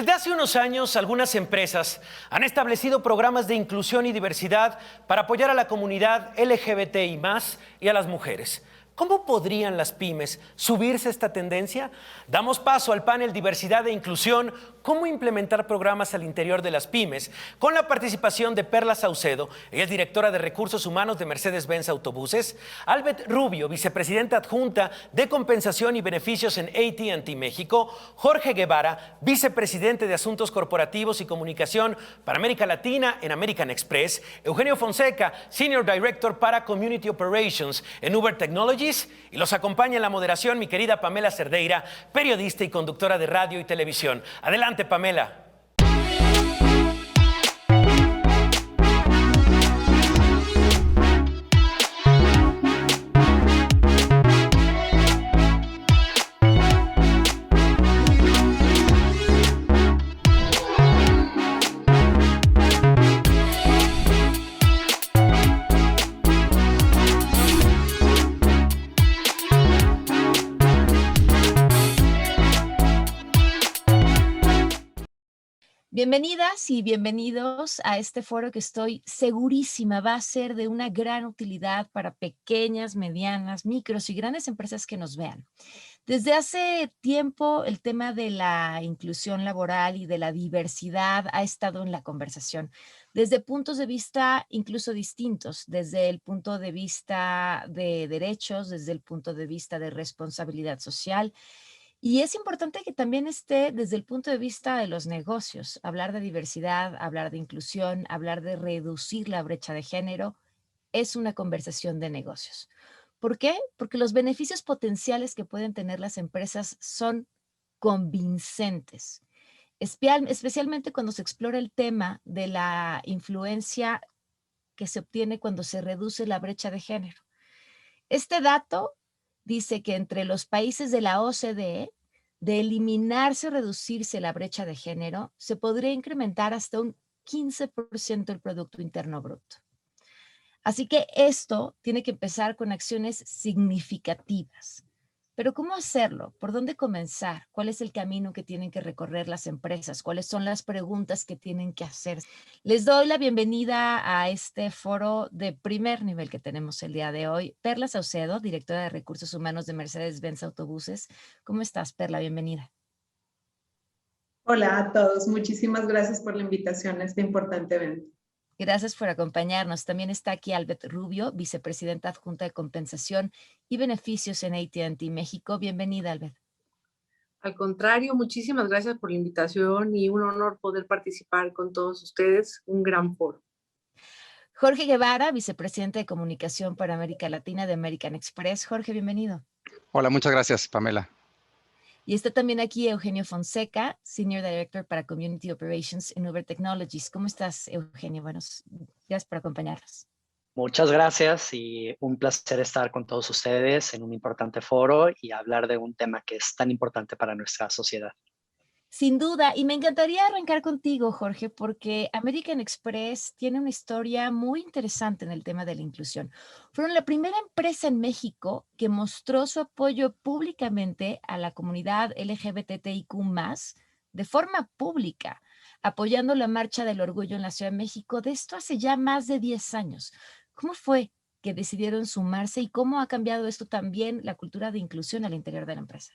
Desde hace unos años, algunas empresas han establecido programas de inclusión y diversidad para apoyar a la comunidad LGBTI+ y a las mujeres. ¿Cómo podrían las pymes subirse a esta tendencia? Damos paso al panel Diversidad e Inclusión, cómo implementar programas al interior de las pymes, con la participación de Perla Saucedo, ella es directora de Recursos Humanos de Mercedes-Benz Autobuses, Albert Rubio, vicepresidenta adjunta de Compensación y Beneficios en AT&T México, Jorge Guevara, vicepresidente de Asuntos Corporativos y Comunicación para América Latina en American Express, Eugenio Fonseca, Senior Director para Community Operations en Uber Technologies, y los acompaña en la moderación mi querida Pamela Cerdeira, periodista y conductora de radio y televisión. Adelante, Pamela. Bienvenidas y bienvenidos a este foro que estoy segurísima va a ser de una gran utilidad para pequeñas, medianas, micros y grandes empresas que nos vean. Desde hace tiempo el tema de la inclusión laboral y de la diversidad ha estado en la conversación, desde puntos de vista incluso distintos, desde el punto de vista de derechos, desde el punto de vista de responsabilidad social. Y es importante que también esté desde el punto de vista de los negocios, hablar de diversidad, hablar de inclusión, hablar de reducir la brecha de género, es una conversación de negocios. ¿Por qué? Porque los beneficios potenciales que pueden tener las empresas son convincentes, especialmente cuando se explora el tema de la influencia que se obtiene cuando se reduce la brecha de género. Este dato dice que entre los países de la OCDE, de eliminarse o reducirse la brecha de género, se podría incrementar hasta un 15% el Producto Interno Bruto. Así que esto tiene que empezar con acciones significativas. Pero ¿cómo hacerlo? ¿Por dónde comenzar? ¿Cuál es el camino que tienen que recorrer las empresas? ¿Cuáles son las preguntas que tienen que hacer? Les doy la bienvenida a este foro de primer nivel que tenemos el día de hoy. Perla Saucedo, directora de Recursos Humanos de Mercedes-Benz Autobuses. ¿Cómo estás, Perla? Bienvenida. Hola a todos. Muchísimas gracias por la invitación a este importante evento. Gracias por acompañarnos. También está aquí Albert Rubio, vicepresidenta adjunta de Compensación y Beneficios en AT&T México. Bienvenida, Albert. Al contrario, muchísimas gracias por la invitación y un honor poder participar con todos ustedes. Un gran foro. Jorge Guevara, vicepresidente de Comunicación para América Latina de American Express. Jorge, bienvenido. Hola, muchas gracias, Pamela. Y está también aquí Eugenio Fonseca, Senior Director para Community Operations en Uber Technologies. ¿Cómo estás, Eugenio? Buenos días por acompañarnos. Muchas gracias y un placer estar con todos ustedes en un importante foro y hablar de un tema que es tan importante para nuestra sociedad. Sin duda, y me encantaría arrancar contigo, Jorge, porque American Express tiene una historia muy interesante en el tema de la inclusión. Fueron la primera empresa en México que mostró su apoyo públicamente a la comunidad LGBTIQ+, de forma pública, apoyando la Marcha del Orgullo en la Ciudad de México. De esto hace ya más de 10 años. ¿Cómo fue que decidieron sumarse y cómo ha cambiado esto también la cultura de inclusión al interior de la empresa?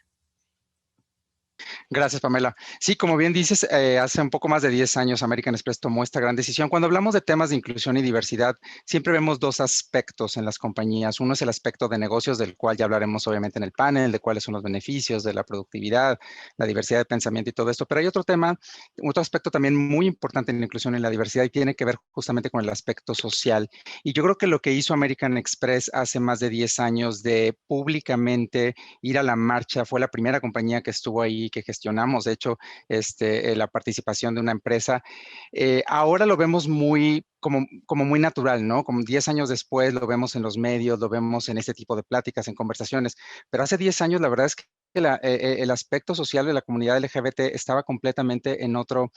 Gracias, Pamela. Sí, como bien dices, hace un poco más de 10 años American Express tomó esta gran decisión. Cuando hablamos de temas de inclusión y diversidad, siempre vemos dos aspectos en las compañías. Uno es el aspecto de negocios, del cual ya hablaremos obviamente en el panel, de cuáles son los beneficios, de la productividad, la diversidad de pensamiento y todo esto. Pero hay otro tema, otro aspecto también muy importante en la inclusión y la diversidad y tiene que ver justamente con el aspecto social. Y yo creo que lo que hizo American Express hace más de 10 años de públicamente ir a la marcha, fue la primera compañía que estuvo ahí, que gestionamos, de hecho, la participación de una empresa. Ahora lo vemos como muy natural, ¿no? Como 10 años después lo vemos en los medios, lo vemos en este tipo de pláticas, en conversaciones, pero hace 10 años la verdad es que el aspecto social de la comunidad LGBT estaba completamente en otro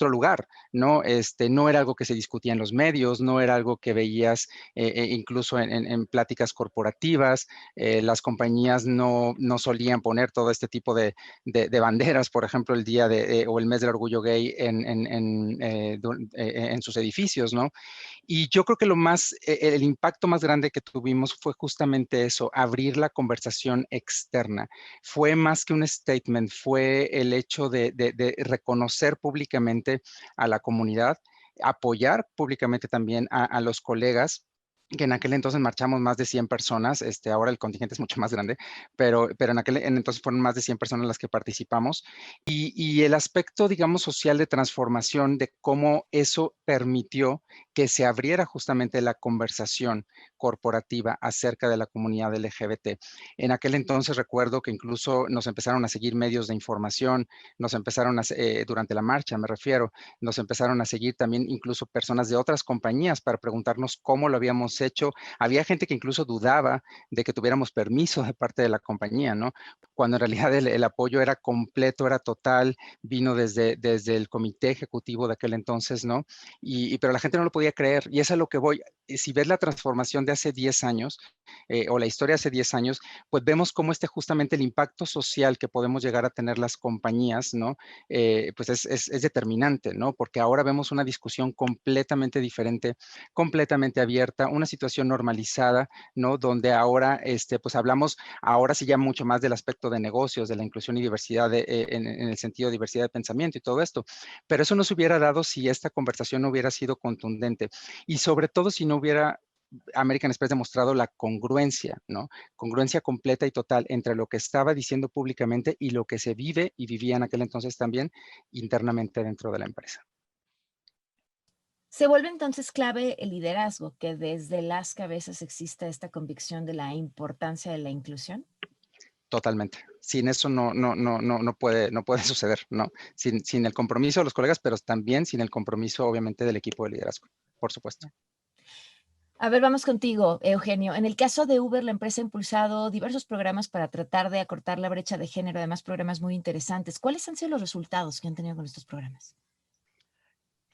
lugar, ¿no? No era algo que se discutía en los medios, no era algo que veías incluso en pláticas corporativas. Las compañías no solían poner todo este tipo de banderas, por ejemplo, el día o el mes del orgullo gay en sus edificios, ¿no? Y yo creo que el impacto más grande que tuvimos fue justamente eso, abrir la conversación externa. Fue más que un statement, fue el hecho de reconocer públicamente a la comunidad, apoyar públicamente también a los colegas, que en aquel entonces marchamos más de 100 personas, ahora el contingente es mucho más grande, pero en entonces fueron más de 100 personas las que participamos, y el aspecto, digamos, social de transformación, de cómo eso permitió que se abriera justamente la conversación corporativa acerca de la comunidad LGBT. En aquel entonces recuerdo que incluso nos empezaron a seguir medios de información, durante la marcha me refiero, nos empezaron a seguir también incluso personas de otras compañías para preguntarnos cómo lo habíamos hecho. Había gente que incluso dudaba de que tuviéramos permiso de parte de la compañía, ¿no? Cuando en realidad el apoyo era completo, era total, vino desde el comité ejecutivo de aquel entonces, ¿no? Pero la gente no lo podía creer, y es a lo que voy. Si ves la transformación de hace 10 años, o la historia de hace 10 años, pues vemos cómo justamente el impacto social que podemos llegar a tener las compañías, ¿no? Pues es determinante, ¿no? Porque ahora vemos una discusión completamente diferente, completamente abierta, una situación normalizada, ¿no? Donde ahora, pues hablamos ahora sí ya mucho más del aspecto de negocios, de la inclusión y diversidad, en el sentido de diversidad de pensamiento y todo esto. Pero eso no se hubiera dado si esta conversación no hubiera sido contundente, y sobre todo si no hubiera American Express demostrado la congruencia, ¿no? Congruencia completa y total entre lo que estaba diciendo públicamente y lo que se vive y vivía en aquel entonces también internamente dentro de la empresa. Se vuelve entonces clave el liderazgo, que desde las cabezas exista esta convicción de la importancia de la inclusión. Totalmente. Sin eso no puede suceder, ¿no? Sin el compromiso de los colegas, pero también sin el compromiso, obviamente, del equipo de liderazgo, por supuesto. A ver, vamos contigo, Eugenio. En el caso de Uber, la empresa ha impulsado diversos programas para tratar de acortar la brecha de género, además programas muy interesantes. ¿Cuáles han sido los resultados que han tenido con estos programas?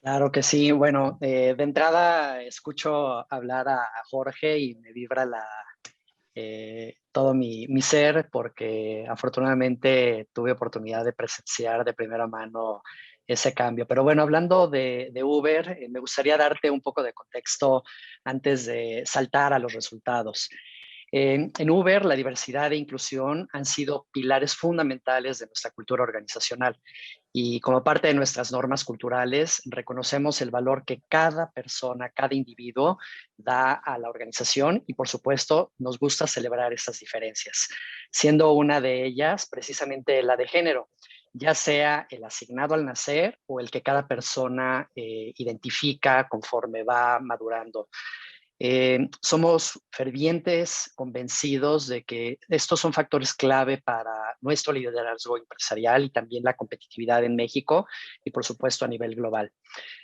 Claro que sí. Bueno, de entrada escucho hablar a Jorge y me vibra todo mi ser, porque afortunadamente tuve oportunidad de presenciar de primera mano ese cambio. Pero bueno, hablando de Uber, me gustaría darte un poco de contexto antes de saltar a los resultados. En Uber, la diversidad e inclusión han sido pilares fundamentales de nuestra cultura organizacional, y como parte de nuestras normas culturales reconocemos el valor que cada persona, cada individuo da a la organización, y por supuesto nos gusta celebrar estas diferencias, siendo una de ellas precisamente la de género, ya sea el asignado al nacer o el que cada persona identifica conforme va madurando. Somos fervientes, convencidos de que estos son factores clave para nuestro liderazgo empresarial y también la competitividad en México y, por supuesto, a nivel global.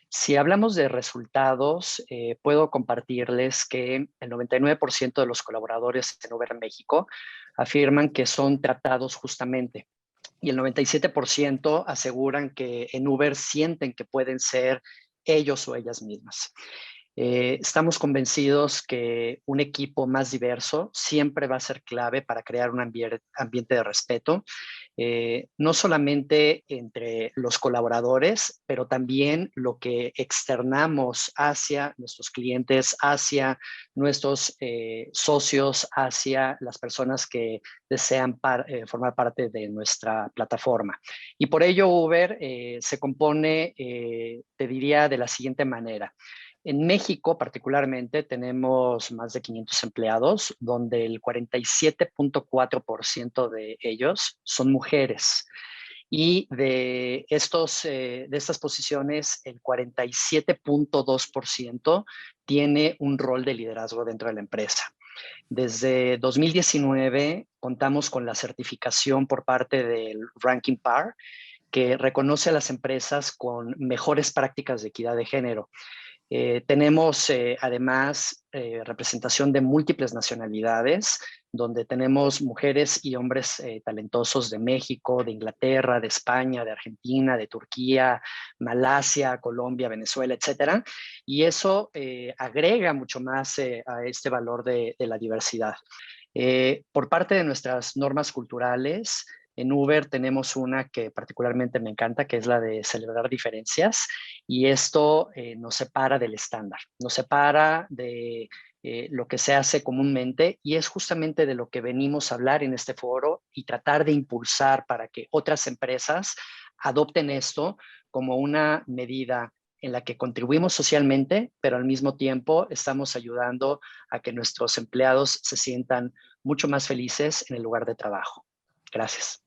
Si hablamos de resultados, puedo compartirles que el 99% de los colaboradores en Uber México afirman que son tratados justamente, y el 97% aseguran que en Uber sienten que pueden ser ellos o ellas mismas. Estamos convencidos que un equipo más diverso siempre va a ser clave para crear un ambiente de respeto, no solamente entre los colaboradores, pero también lo que externamos hacia nuestros clientes, hacia nuestros socios, hacia las personas que desean formar parte de nuestra plataforma. Y por ello Uber se compone, te diría, de la siguiente manera. En México, particularmente, tenemos más de 500 empleados, donde el 47.4% de ellos son mujeres. Y de estas posiciones, el 47.2% tiene un rol de liderazgo dentro de la empresa. Desde 2019 contamos con la certificación por parte del Ranking PAR, que reconoce a las empresas con mejores prácticas de equidad de género. Tenemos además representación de múltiples nacionalidades, donde tenemos mujeres y hombres talentosos de México, de Inglaterra, de España, de Argentina, de Turquía, Malasia, Colombia, Venezuela, etcétera. Y eso agrega mucho más a este valor de la diversidad. Por parte de nuestras normas culturales, en Uber tenemos una que particularmente me encanta, que es la de celebrar diferencias, y esto nos separa del estándar, nos separa de lo que se hace comúnmente, y es justamente de lo que venimos a hablar en este foro y tratar de impulsar para que otras empresas adopten esto como una medida en la que contribuimos socialmente, pero al mismo tiempo estamos ayudando a que nuestros empleados se sientan mucho más felices en el lugar de trabajo. Gracias.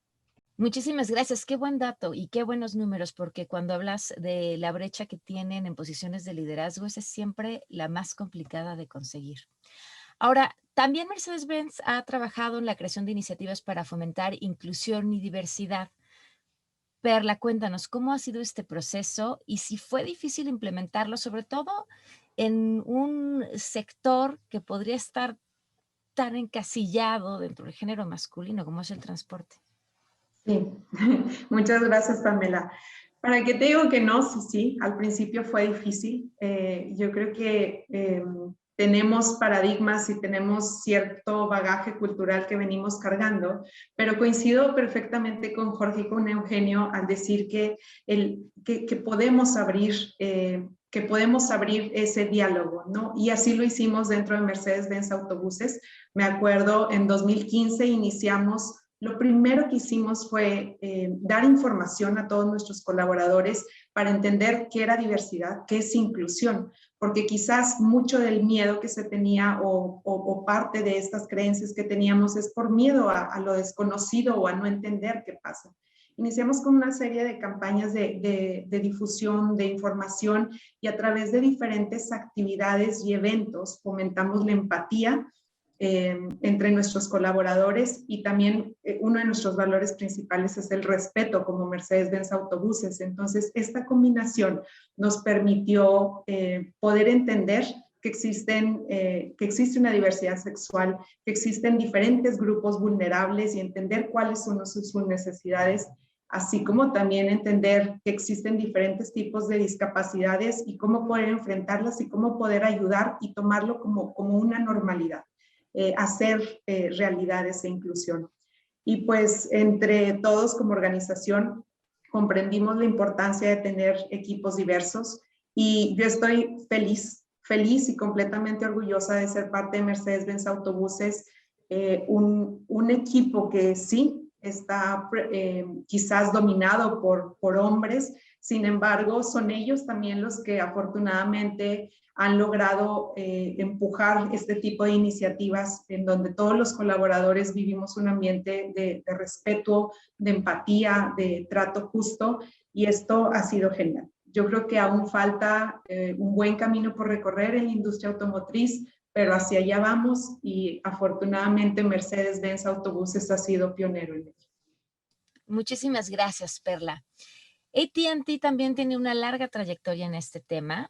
Muchísimas gracias. Qué buen dato y qué buenos números, porque cuando hablas de la brecha que tienen en posiciones de liderazgo, esa es siempre la más complicada de conseguir. Ahora, también Mercedes-Benz ha trabajado en la creación de iniciativas para fomentar inclusión y diversidad. Perla, cuéntanos, ¿cómo ha sido este proceso y si fue difícil implementarlo, sobre todo en un sector que podría estar tan encasillado dentro del género masculino como es el transporte? Sí, muchas gracias, Pamela. ¿Para qué te digo que no? Sí, sí, al principio fue difícil. Yo creo que tenemos paradigmas y tenemos cierto bagaje cultural que venimos cargando, pero coincido perfectamente con Jorge y con Eugenio al decir que podemos abrir ese diálogo, ¿no? Y así lo hicimos dentro de Mercedes-Benz Autobuses. Me acuerdo, en 2015 iniciamos. Lo primero que hicimos fue dar información a todos nuestros colaboradores para entender qué era diversidad, qué es inclusión, porque quizás mucho del miedo que se tenía o parte de estas creencias que teníamos es por miedo a lo desconocido o a no entender qué pasa. Iniciamos con una serie de campañas de difusión, de información, y a través de diferentes actividades y eventos fomentamos la empatía entre nuestros colaboradores, y también uno de nuestros valores principales es el respeto como Mercedes-Benz Autobuses. Entonces, esta combinación nos permitió poder entender que existe una diversidad sexual, que existen diferentes grupos vulnerables y entender cuáles son sus necesidades, así como también entender que existen diferentes tipos de discapacidades y cómo poder enfrentarlas y cómo poder ayudar y tomarlo como una normalidad. Hacer realidad esa inclusión. Y pues entre todos como organización comprendimos la importancia de tener equipos diversos, y yo estoy feliz y completamente orgullosa de ser parte de Mercedes-Benz Autobuses, un equipo que sí está quizás dominado por hombres. Sin embargo, son ellos también los que afortunadamente han logrado empujar este tipo de iniciativas en donde todos los colaboradores vivimos un ambiente de respeto, de empatía, de trato justo, y esto ha sido genial. Yo creo que aún falta un buen camino por recorrer en la industria automotriz, pero hacia allá vamos, y afortunadamente Mercedes-Benz Autobuses ha sido pionero en ello. Muchísimas gracias, Perla. AT&T también tiene una larga trayectoria en este tema.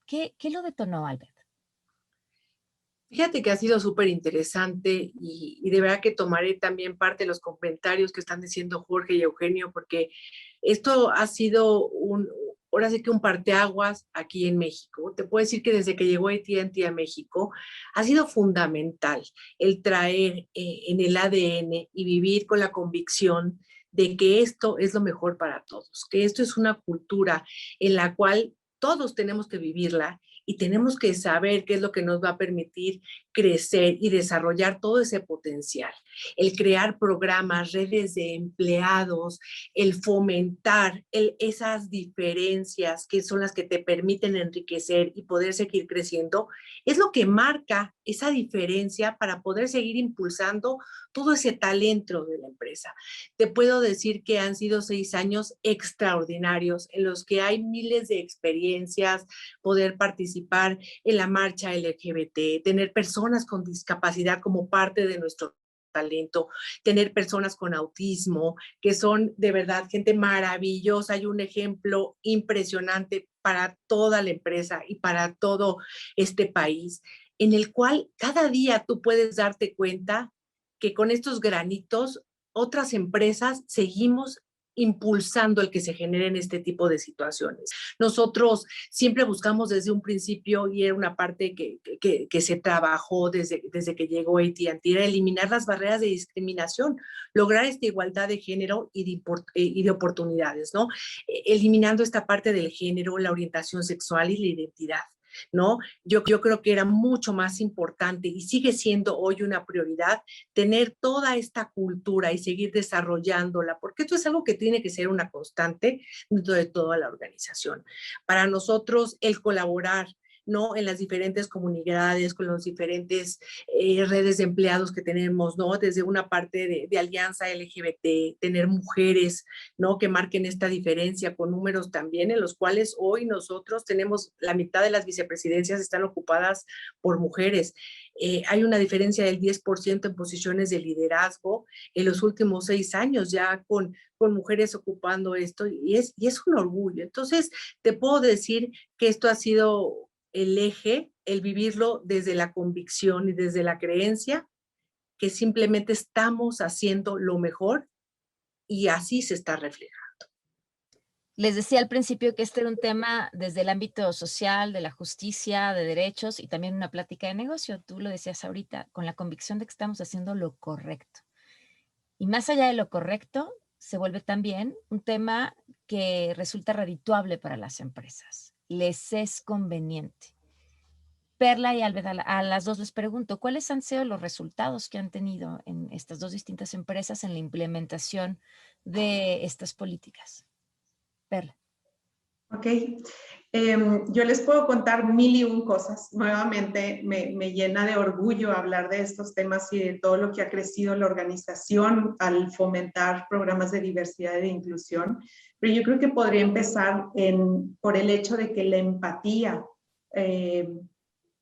¿Qué lo detonó, Albert? Fíjate que ha sido súper interesante y de verdad que tomaré también parte de los comentarios que están diciendo Jorge y Eugenio, porque esto ha sido ahora sí que un parteaguas aquí en México. Te puedo decir que desde que llegó AT&T a México ha sido fundamental el traer en el ADN y vivir con la convicción de que esto es lo mejor para todos, que esto es una cultura en la cual todos tenemos que vivirla y tenemos que saber qué es lo que nos va a permitir crecer y desarrollar todo ese potencial. El crear programas, redes de empleados, el fomentar esas diferencias que son las que te permiten enriquecer y poder seguir creciendo, es lo que marca esa diferencia para poder seguir impulsando todo ese talento de la empresa. Te puedo decir que han sido 6 años extraordinarios en los que hay miles de experiencias, poder participar en la marcha LGBT, tener personas con discapacidad como parte de nuestro talento, tener personas con autismo, que son de verdad gente maravillosa. Hay un ejemplo impresionante para toda la empresa y para todo este país, en el cual cada día tú puedes darte cuenta que con estos granitos otras empresas seguimos impulsando el que se generen este tipo de situaciones. Nosotros siempre buscamos desde un principio, y era una parte que se trabajó desde que llegó AT&T, era eliminar las barreras de discriminación, lograr esta igualdad de género y de oportunidades, ¿no? Eliminando esta parte del género, la orientación sexual y la identidad, ¿no? Yo creo que era mucho más importante y sigue siendo hoy una prioridad tener toda esta cultura y seguir desarrollándola, porque esto es algo que tiene que ser una constante dentro de toda la organización. Para nosotros, el colaborar, ¿no? En las diferentes comunidades, con los diferentes redes de empleados que tenemos, ¿no? Desde una parte de alianza LGBT, tener mujeres, ¿no? Que marquen esta diferencia con números también en los cuales hoy nosotros tenemos la mitad de las vicepresidencias están ocupadas por mujeres. Hay una diferencia del 10% en posiciones de liderazgo en los últimos 6 años ya con mujeres ocupando esto y es un orgullo. Entonces, te puedo decir que esto ha sido el eje, el vivirlo desde la convicción y desde la creencia que simplemente estamos haciendo lo mejor y así se está reflejando. Les decía al principio que este era un tema desde el ámbito social, de la justicia, de derechos y también una plática de negocio. Tú lo decías ahorita, con la convicción de que estamos haciendo lo correcto. Y más allá de lo correcto, se vuelve también un tema que resulta redituable para las empresas. Les es conveniente. Perla y Albert, a las dos les pregunto, ¿cuáles han sido los resultados que han tenido en estas dos distintas empresas en la implementación de estas políticas? Perla. Ok, yo les puedo contar 1001 cosas. Nuevamente me llena de orgullo hablar de estos temas y de todo lo que ha crecido la organización al fomentar programas de diversidad y de inclusión. Pero yo creo que podría empezar por el hecho de que la empatía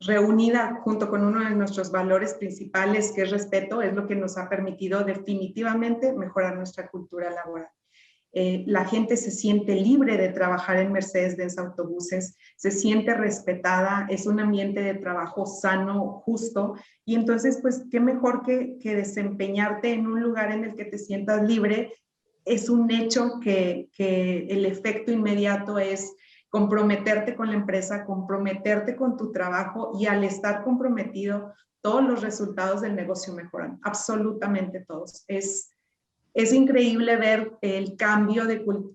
reunida junto con uno de nuestros valores principales, que es respeto, es lo que nos ha permitido definitivamente mejorar nuestra cultura laboral. La gente se siente libre de trabajar en Mercedes-Benz Autobuses, se siente respetada, es un ambiente de trabajo sano, justo, y entonces, pues, qué mejor que desempeñarte en un lugar en el que te sientas libre. Es un hecho que el efecto inmediato es comprometerte con la empresa, comprometerte con tu trabajo, y al estar comprometido, todos los resultados del negocio mejoran, absolutamente todos. Es increíble ver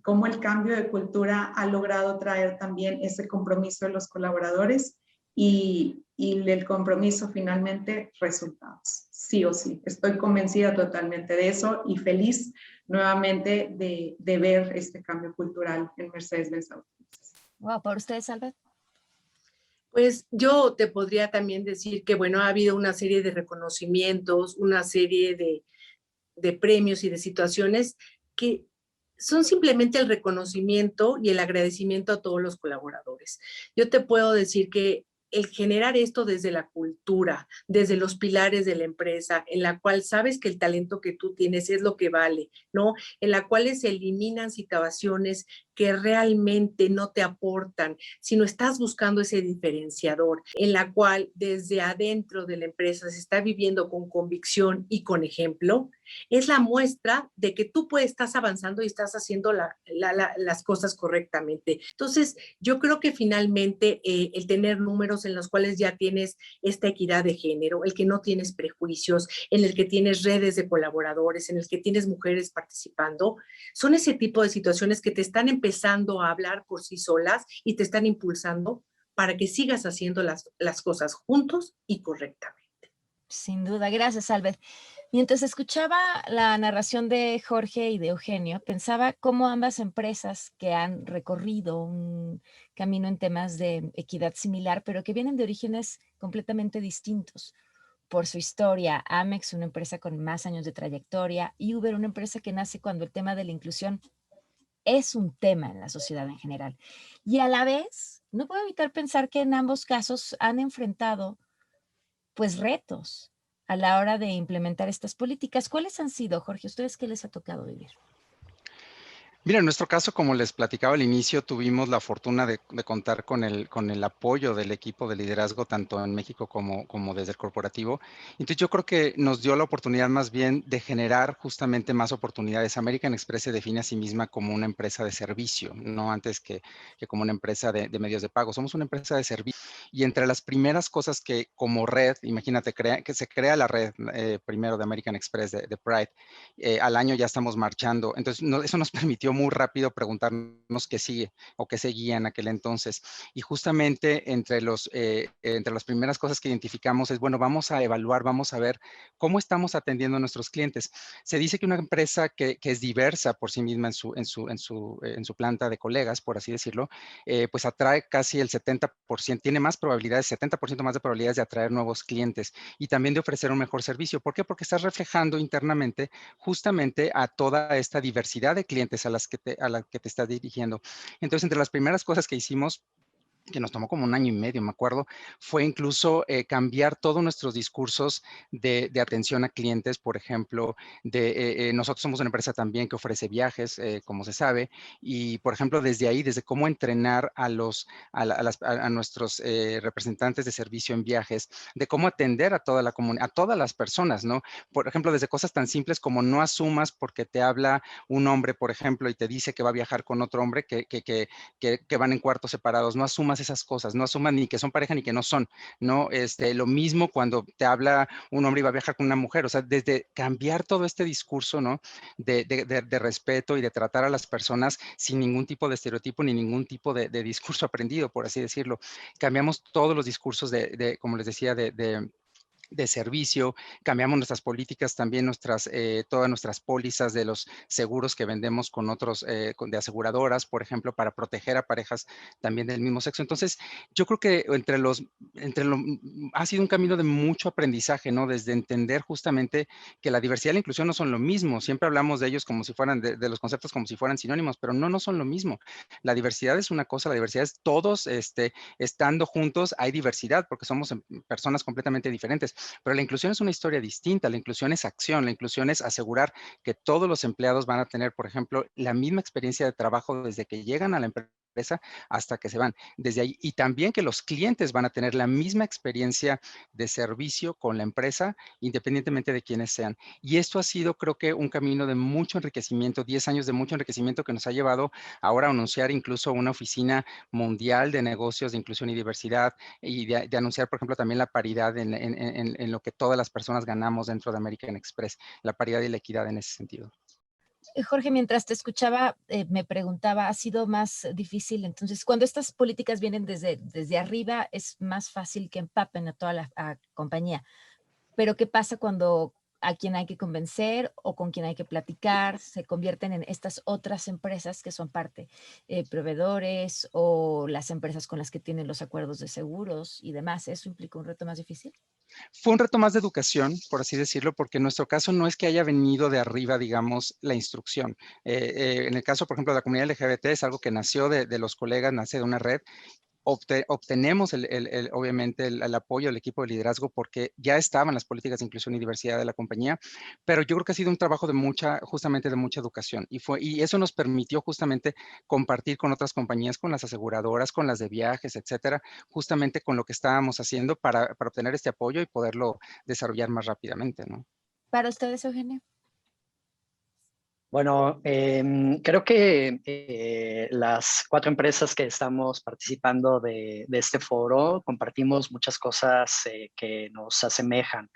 cómo el cambio de cultura ha logrado traer también ese compromiso de los colaboradores y el compromiso finalmente resultados, sí o sí. Estoy convencida totalmente de eso y feliz nuevamente de ver este cambio cultural en Mercedes-Benz Autobuses. Wow, ¿por ustedes, Albert? Pues yo te podría también decir que, bueno, ha habido una serie de reconocimientos, una serie de premios y de situaciones que son simplemente el reconocimiento y el agradecimiento a todos los colaboradores. Yo te puedo decir que el generar esto desde la cultura, desde los pilares de la empresa, en la cual sabes que el talento que tú tienes es lo que vale, ¿no? En la cual se eliminan situaciones que realmente no te aportan, sino estás buscando ese diferenciador, en la cual desde adentro de la empresa se está viviendo con convicción y con ejemplo, es la muestra de que tú estás avanzando y estás haciendo las cosas correctamente. Entonces, yo creo que finalmente el tener números en los cuales ya tienes esta equidad de género, el que no tienes prejuicios, en el que tienes redes de colaboradores, en el que tienes mujeres participando, son ese tipo de situaciones que te están empezando a hablar por sí solas y te están impulsando para que sigas haciendo las cosas juntos y correctamente. Sin duda, gracias, Albert. Mientras escuchaba la narración de Jorge y de Eugenio, pensaba cómo ambas empresas que han recorrido un camino en temas de equidad similar, pero que vienen de orígenes completamente distintos por su historia. Amex, una empresa con más años de trayectoria, y Uber, una empresa que nace cuando el tema de la inclusión es un tema en la sociedad en general. Y a la vez, no puedo evitar pensar que en ambos casos han enfrentado pues retos a la hora de implementar estas políticas. ¿Cuáles han sido, Jorge? ¿Ustedes qué les ha tocado vivir? Mira, en nuestro caso, como les platicaba al inicio, tuvimos la fortuna de contar con el apoyo del equipo de liderazgo, tanto en México como desde el corporativo. Entonces, yo creo que nos dio la oportunidad más bien de generar justamente más oportunidades. American Express se define a sí misma como una empresa de servicio, no antes que como una empresa de medios de pago. Somos una empresa de servicio. Y entre las primeras cosas que como red, imagínate, que se crea la red primero de American Express, de Pride, al año ya estamos marchando. Entonces, eso nos permitió muy rápido preguntarnos qué sigue o qué seguía en aquel entonces. Y justamente entre las primeras cosas que identificamos es, bueno, vamos a evaluar, vamos a ver cómo estamos atendiendo a nuestros clientes. Se dice que una empresa que es diversa por sí misma en su planta de colegas, por así decirlo, pues atrae casi el 70%, tiene más probabilidades, 70% más de probabilidades de atraer nuevos clientes y también de ofrecer un mejor servicio. ¿Por qué? Porque estás reflejando internamente justamente a toda esta diversidad de clientes a la que te estás dirigiendo. Entonces, entre las primeras cosas que hicimos, que nos tomó como un año y medio, me acuerdo, fue incluso cambiar todos nuestros discursos de atención a clientes, por ejemplo, nosotros somos una empresa también que ofrece viajes, como se sabe, y por ejemplo, desde ahí, desde cómo entrenar a nuestros representantes de servicio en viajes, de cómo atender a toda la comunidad, a todas las personas, ¿no? Por ejemplo, desde cosas tan simples como no asumas porque te habla un hombre, por ejemplo, y te dice que va a viajar con otro hombre que van en cuartos separados, no asumas esas cosas, no asumas ni que son pareja ni que no son, ¿no? Lo mismo cuando te habla un hombre y va a viajar con una mujer, o sea, desde cambiar todo este discurso, ¿no? De respeto y de tratar a las personas sin ningún tipo de estereotipo ni ningún tipo de discurso aprendido, por así decirlo. Cambiamos todos los discursos como les decía, de servicio, cambiamos nuestras políticas, también todas nuestras pólizas de los seguros que vendemos con otros, de aseguradoras, por ejemplo, para proteger a parejas también del mismo sexo. Entonces, yo creo que ha sido un camino de mucho aprendizaje, ¿no? Desde entender justamente que la diversidad y la inclusión no son lo mismo. Siempre hablamos de ellos como si fueran, de los conceptos como si fueran sinónimos, pero no son lo mismo. La diversidad es una cosa, la diversidad es todos, estando juntos, hay diversidad porque somos personas completamente diferentes. Pero la inclusión es una historia distinta, la inclusión es acción, la inclusión es asegurar que todos los empleados van a tener, por ejemplo, la misma experiencia de trabajo desde que llegan a la empresa hasta que se van, desde ahí, y también que los clientes van a tener la misma experiencia de servicio con la empresa, independientemente de quiénes sean. Y esto ha sido, creo que, un camino de mucho enriquecimiento, 10 años de mucho enriquecimiento que nos ha llevado ahora a anunciar incluso una oficina mundial de negocios de inclusión y diversidad, y de anunciar, por ejemplo, también la paridad en lo que todas las personas ganamos dentro de American Express, la paridad y la equidad en ese sentido. Jorge, mientras te escuchaba, me preguntaba, ¿ha sido más difícil? Entonces, cuando estas políticas vienen desde arriba, es más fácil que empapen a toda la compañía. Pero ¿qué pasa cuando a quien hay que convencer o con quien hay que platicar se convierten en estas otras empresas que son parte, proveedores o las empresas con las que tienen los acuerdos de seguros y demás? ¿Eso implica un reto más difícil? Fue un reto más de educación, por así decirlo, porque en nuestro caso no es que haya venido de arriba, digamos, la instrucción. En el caso, por ejemplo, de la comunidad LGBT es algo que nació de los colegas, nace de una red. Obtenemos obviamente el apoyo del equipo de liderazgo porque ya estaban las políticas de inclusión y diversidad de la compañía, pero yo creo que ha sido un trabajo justamente de mucha educación y eso nos permitió justamente compartir con otras compañías, con las aseguradoras, con las de viajes, etcétera, justamente con lo que estábamos haciendo para obtener este apoyo y poderlo desarrollar más rápidamente, ¿no? ¿Para ustedes, Eugenio? Bueno, creo que las 4 empresas que estamos participando de este foro compartimos muchas cosas que nos asemejan,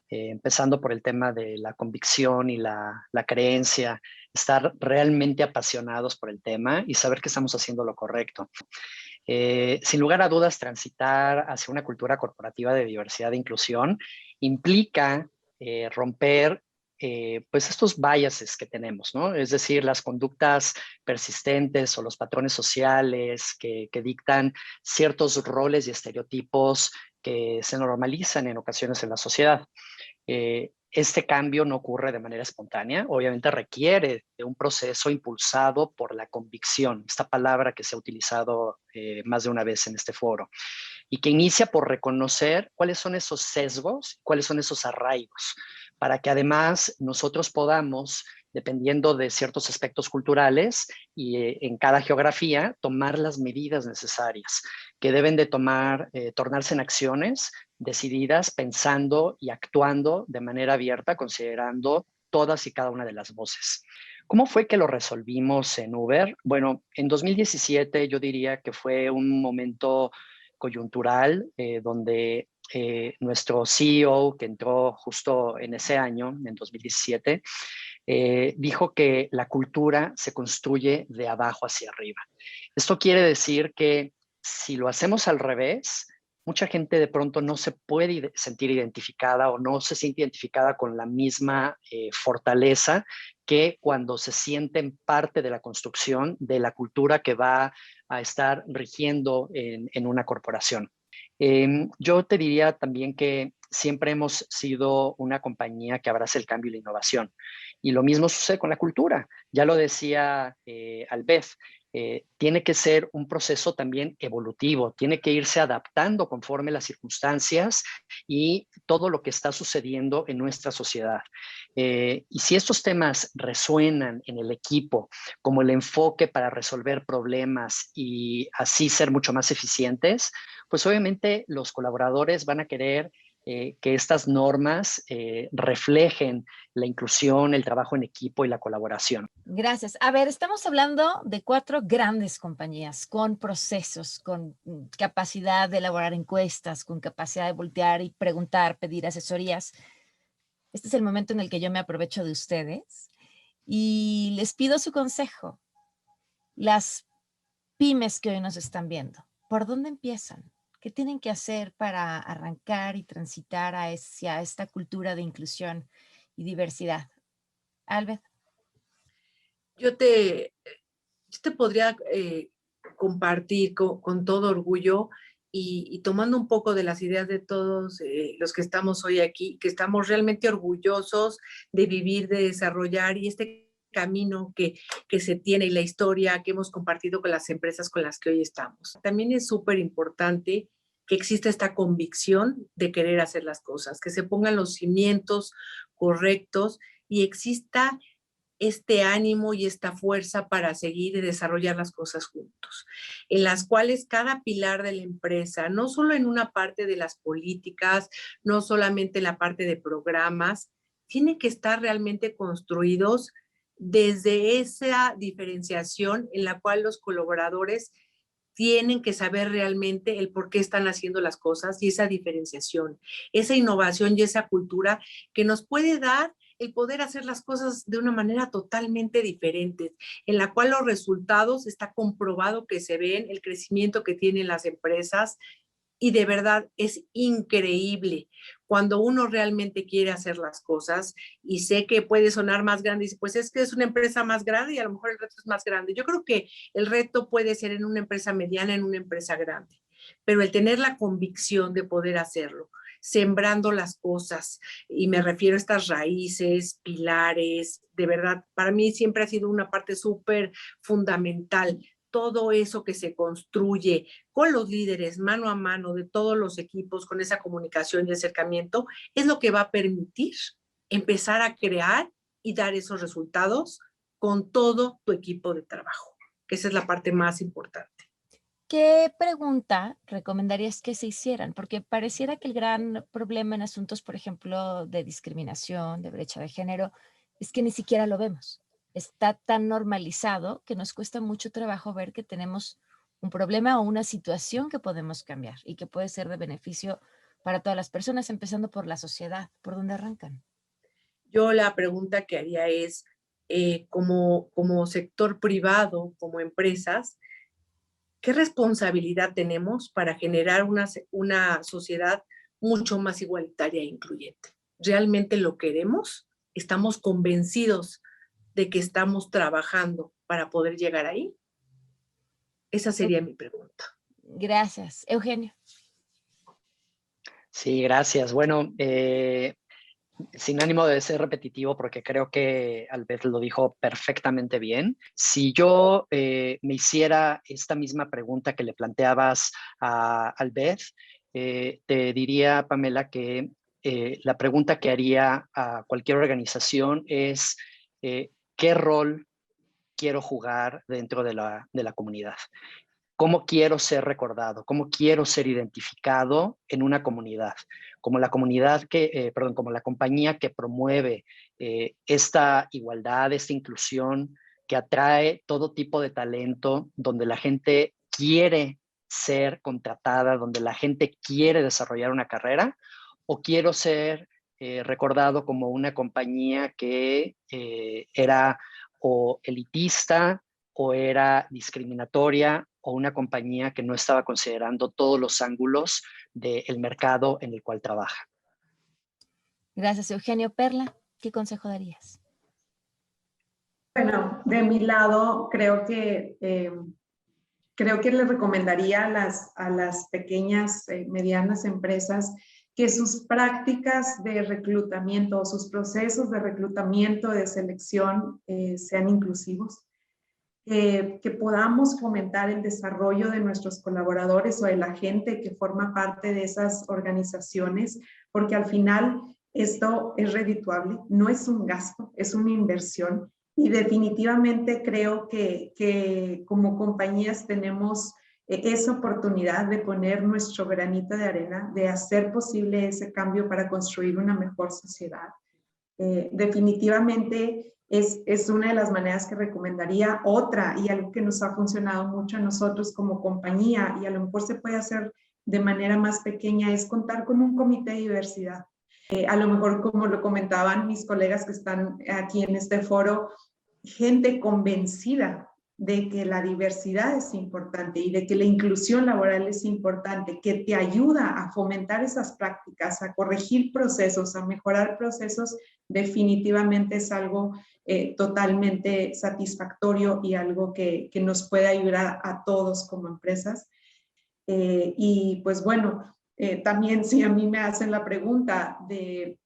empezando por el tema de la convicción y la creencia, estar realmente apasionados por el tema y saber que estamos haciendo lo correcto. Sin lugar a dudas, transitar hacia una cultura corporativa de diversidad e inclusión implica romper pues estos biases que tenemos, ¿no? Es decir, las conductas persistentes o los patrones sociales que dictan ciertos roles y estereotipos que se normalizan en ocasiones en la sociedad. Este cambio no ocurre de manera espontánea, obviamente requiere de un proceso impulsado por la convicción, esta palabra que se ha utilizado más de una vez en este foro, y que inicia por reconocer cuáles son esos sesgos, cuáles son esos arraigos, para que además nosotros podamos, dependiendo de ciertos aspectos culturales y en cada geografía, tomar las medidas necesarias que deben de tornarse en acciones decididas, pensando y actuando de manera abierta, considerando todas y cada una de las voces. ¿Cómo fue que lo resolvimos en Uber? Bueno, en 2017 yo diría que fue un momento coyuntural donde nuestro CEO, que entró justo en ese año, en 2017, dijo que la cultura se construye de abajo hacia arriba. Esto quiere decir que si lo hacemos al revés, mucha gente de pronto no se puede sentir identificada o no se siente identificada con la misma fortaleza que cuando se sienten parte de la construcción de la cultura que va a estar rigiendo en una corporación. Yo te diría también que siempre hemos sido una compañía que abraza el cambio y la innovación. Y lo mismo sucede con la cultura. Ya lo decía Albeth, tiene que ser un proceso también evolutivo, tiene que irse adaptando conforme las circunstancias y todo lo que está sucediendo en nuestra sociedad. Y si estos temas resuenan en el equipo como el enfoque para resolver problemas y así ser mucho más eficientes, pues obviamente los colaboradores van a querer que estas normas reflejen la inclusión, el trabajo en equipo y la colaboración. Gracias. A ver, estamos hablando de 4 grandes compañías con procesos, con capacidad de elaborar encuestas, con capacidad de voltear y preguntar, pedir asesorías. Este es el momento en el que yo me aprovecho de ustedes y les pido su consejo. Las pymes que hoy nos están viendo, ¿por dónde empiezan? ¿Qué tienen que hacer para arrancar y transitar hacia esta cultura de inclusión y diversidad? Albeth. Yo te podría compartir con todo orgullo y tomando un poco de las ideas de todos los que estamos hoy aquí, que estamos realmente orgullosos de vivir, de desarrollar y este camino que se tiene y la historia que hemos compartido con las empresas con las que hoy estamos. También es súper importante que exista esta convicción de querer hacer las cosas, que se pongan los cimientos correctos y exista este ánimo y esta fuerza para seguir y desarrollar las cosas juntos, en las cuales cada pilar de la empresa, no solo en una parte de las políticas, no solamente en la parte de programas, tienen que estar realmente construidos desde esa diferenciación en la cual los colaboradores tienen que saber realmente el por qué están haciendo las cosas y esa diferenciación, esa innovación y esa cultura que nos puede dar el poder hacer las cosas de una manera totalmente diferente, en la cual los resultados está comprobado que se ven, el crecimiento que tienen las empresas y de verdad es increíble cuando uno realmente quiere hacer las cosas y sé que puede sonar más grande y dice, pues es que es una empresa más grande y a lo mejor el reto es más grande. Yo creo que el reto puede ser en una empresa mediana, en una empresa grande, pero el tener la convicción de poder hacerlo, sembrando las cosas, y me refiero a estas raíces, pilares, de verdad, para mí siempre ha sido una parte súper fundamental todo eso que se construye con los líderes mano a mano de todos los equipos, con esa comunicación y acercamiento, es lo que va a permitir empezar a crear y dar esos resultados con todo tu equipo de trabajo, que esa es la parte más importante. ¿Qué pregunta recomendarías que se hicieran? Porque pareciera que el gran problema en asuntos, por ejemplo, de discriminación, de brecha de género, es que ni siquiera lo vemos. Está tan normalizado que nos cuesta mucho trabajo ver que tenemos un problema o una situación que podemos cambiar y que puede ser de beneficio para todas las personas, empezando por la sociedad. ¿Por dónde arrancan? Yo la pregunta que haría es, como sector privado, como empresas, ¿qué responsabilidad tenemos para generar una sociedad mucho más igualitaria e incluyente? ¿Realmente lo queremos? ¿Estamos convencidos de que estamos trabajando para poder llegar ahí? Esa sería mi pregunta. Gracias. Eugenio. Sí, gracias. Bueno, sin ánimo de ser repetitivo, porque creo que Albeth lo dijo perfectamente bien. Si yo me hiciera esta misma pregunta que le planteabas a Albeth, te diría, Pamela, que la pregunta que haría a cualquier organización es ¿qué rol quiero jugar dentro de la comunidad? ¿Cómo quiero ser recordado? ¿Cómo quiero ser identificado en una comunidad? Como la comunidad como la compañía que promueve esta igualdad, esta inclusión, que atrae todo tipo de talento, donde la gente quiere ser contratada, donde la gente quiere desarrollar una carrera, o quiero ser recordado como una compañía que era o elitista o era discriminatoria o una compañía que no estaba considerando todos los ángulos del mercado en el cual trabaja. Gracias, Eugenio. Perla, ¿qué consejo darías? Bueno, de mi lado, creo que le recomendaría a las pequeñas, medianas empresas que sus prácticas de reclutamiento o sus procesos de reclutamiento, de selección, sean inclusivos. Que podamos fomentar el desarrollo de nuestros colaboradores o de la gente que forma parte de esas organizaciones, porque al final esto es redituable, no es un gasto, es una inversión. Y definitivamente creo que como compañías tenemos esa oportunidad de poner nuestro granito de arena, de hacer posible ese cambio para construir una mejor sociedad. Definitivamente es una de las maneras que recomendaría. Otra, y algo que nos ha funcionado mucho a nosotros como compañía, y a lo mejor se puede hacer de manera más pequeña, es contar con un comité de diversidad. A lo mejor, como lo comentaban mis colegas que están aquí en este foro, gente convencida de que la diversidad es importante y de que la inclusión laboral es importante, que te ayuda a fomentar esas prácticas, a corregir procesos, a mejorar procesos, definitivamente es algo totalmente satisfactorio y algo que nos puede ayudar a todos como empresas. Y pues bueno, también si a mí me hacen la pregunta de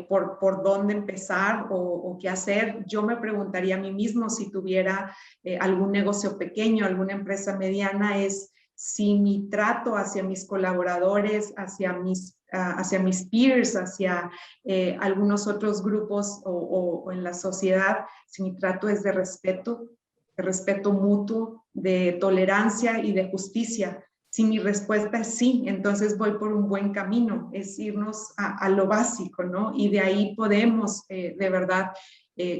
por dónde empezar o qué hacer, yo me preguntaría a mí mismo si tuviera algún negocio pequeño, alguna empresa mediana, es si mi trato hacia mis colaboradores, hacia mis peers, hacia algunos otros grupos o en la sociedad, si mi trato es de respeto mutuo, de tolerancia y de justicia. Si mi respuesta es sí, entonces voy por un buen camino, es irnos a lo básico, ¿no? Y de ahí podemos de verdad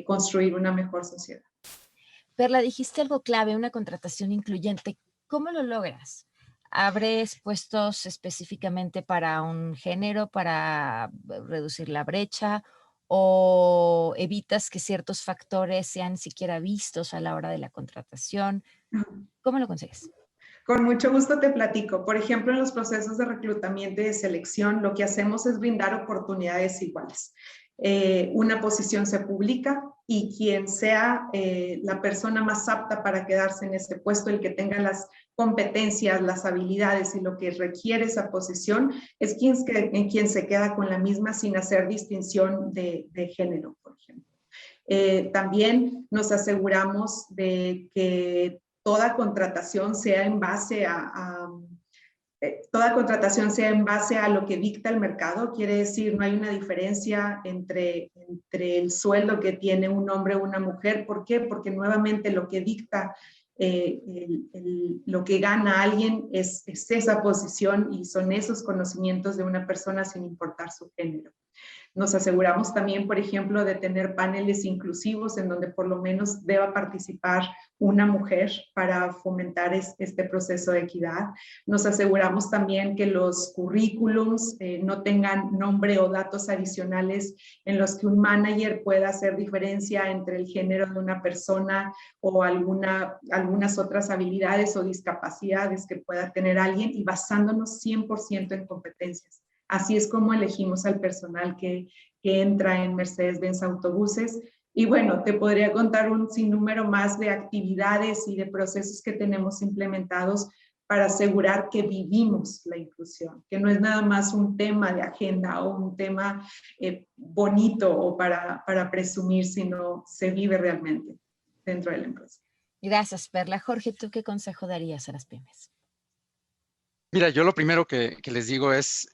construir una mejor sociedad. Perla, dijiste algo clave, una contratación incluyente. ¿Cómo lo logras? ¿Abres puestos específicamente para un género, para reducir la brecha? ¿O evitas que ciertos factores sean siquiera vistos a la hora de la contratación? ¿Cómo lo consigues? Con mucho gusto te platico. Por ejemplo, en los procesos de reclutamiento y de selección, lo que hacemos es brindar oportunidades iguales. Una posición se publica y quien sea la persona más apta para quedarse en ese puesto, el que tenga las competencias, las habilidades y lo que requiere esa posición, es quien se queda con la misma sin hacer distinción de género, por ejemplo. También nos aseguramos de que toda contratación sea en base a lo que dicta el mercado. Quiere decir, no hay una diferencia entre el sueldo que tiene un hombre o una mujer. ¿Por qué? Porque nuevamente lo que dicta, lo que gana alguien es esa posición y son esos conocimientos de una persona sin importar su género. Nos aseguramos también, por ejemplo, de tener paneles inclusivos en donde por lo menos deba participar una mujer para fomentar este proceso de equidad. Nos aseguramos también que los currículums no tengan nombre o datos adicionales en los que un manager pueda hacer diferencia entre el género de una persona o algunas otras habilidades o discapacidades que pueda tener alguien, y basándonos 100% en competencias. Así es como elegimos al personal que entra en Mercedes-Benz Autobuses. Y bueno, te podría contar un sinnúmero más de actividades y de procesos que tenemos implementados para asegurar que vivimos la inclusión, que no es nada más un tema de agenda o un tema bonito o para presumir, sino se vive realmente dentro de la empresa. Gracias, Perla. Jorge, ¿tú qué consejo darías a las pymes? Mira, yo lo primero que les digo es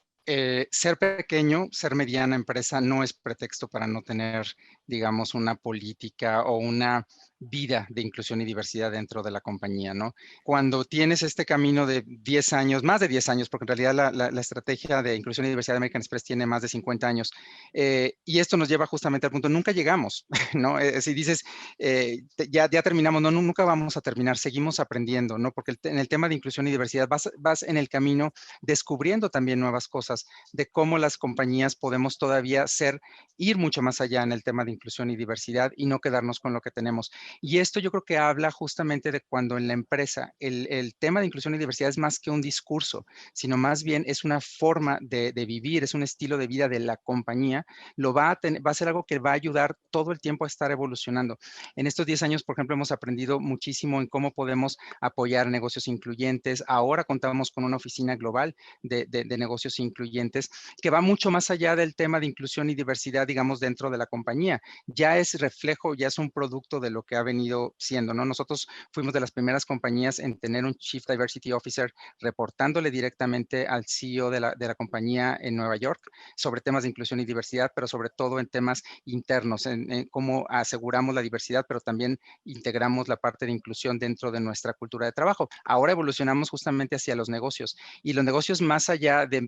ser pequeño, ser mediana empresa no es pretexto para no tener, digamos, una política o una vida de inclusión y diversidad dentro de la compañía, ¿no? Cuando tienes este camino de 10 años, más de 10 años, porque en realidad la estrategia de inclusión y diversidad de American Express tiene más de 50 años, y esto nos lleva justamente al punto, nunca llegamos, ¿no? Si dices, ya terminamos, no, nunca vamos a terminar, seguimos aprendiendo, ¿no? Porque en el tema de inclusión y diversidad vas en el camino descubriendo también nuevas cosas de cómo las compañías podemos todavía ir mucho más allá en el tema de inclusión y diversidad y no quedarnos con lo que tenemos. Y esto yo creo que habla justamente de cuando en la empresa el tema de inclusión y diversidad es más que un discurso, sino más bien es una forma de vivir, es un estilo de vida de la compañía, va a ser algo que va a ayudar todo el tiempo a estar evolucionando. En estos 10 años, por ejemplo, hemos aprendido muchísimo en cómo podemos apoyar negocios incluyentes. Ahora contamos con una oficina global de negocios incluyentes que va mucho más allá del tema de inclusión y diversidad, digamos, dentro de la compañía. Ya es reflejo, ya es un producto de lo que ha venido siendo, ¿no? Nosotros fuimos de las primeras compañías en tener un Chief Diversity Officer reportándole directamente al CEO de la compañía en Nueva York sobre temas de inclusión y diversidad, pero sobre todo en temas internos, en cómo aseguramos la diversidad, pero también integramos la parte de inclusión dentro de nuestra cultura de trabajo. Ahora evolucionamos justamente hacia los negocios y los negocios más allá de